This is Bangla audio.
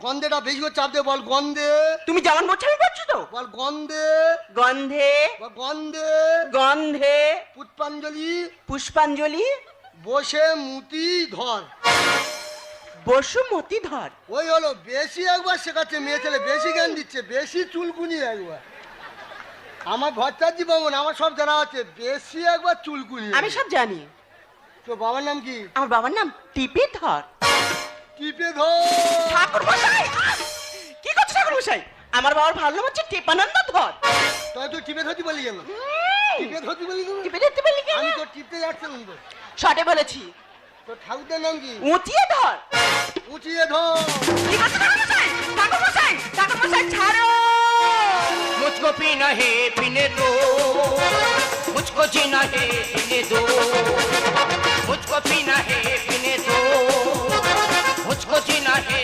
গন্ধেটা বেশি করে চাপ দে, বল গন্ধে। তুমি যেমন বলছো আমি বলছি তো। বল গন্ধে। গন্ধে। বল গন্ধে। গন্ধে। পুষ্পাঞ্জলি। পুষ্পাঞ্জলি। বসে মুতি ধর। বসুমতি ধর। ওই হলো, বেশি একবার শেখাচ্ছে মেয়ে ছেলে, বেশি জ্ঞান দিচ্ছে, বেশি চুলকুনি একবার। আমার ভট্টাচার্য বাবন, আমার সব জানা আছে, বেশি একবার চুলকুনি। আমি সব জানি। তো বাবার নাম কি? আমার বাবার নাম টিপে ধর। টিপে ধর। ঠাকুর মশাই, কি করছো ঠাকুর মশাই? আমার বাবার ভালো নাম হচ্ছে টিপানন্দ ধর। তাই তুই টিপে ধরতি বলি কেন? টিপে ধরতি বলি কেন? টিপে ধরতে বললি কেন? আমি তো টিপতে যাচ্ছিলাম তো। শর্টে বলেছি। তো ঠাকুরটার নাম কি? উঁচিয়ে ধর। উঁচিয়ে ধর। কি করছো ঠাকুর মশাই? ঠাকুর মশাই, ঠাকুর মশাই ছাড়ো। मुझको पीना है पीने दो, मुझको जीना है जीने दो, मुझको पीना है पीने दो, मुझको जीना है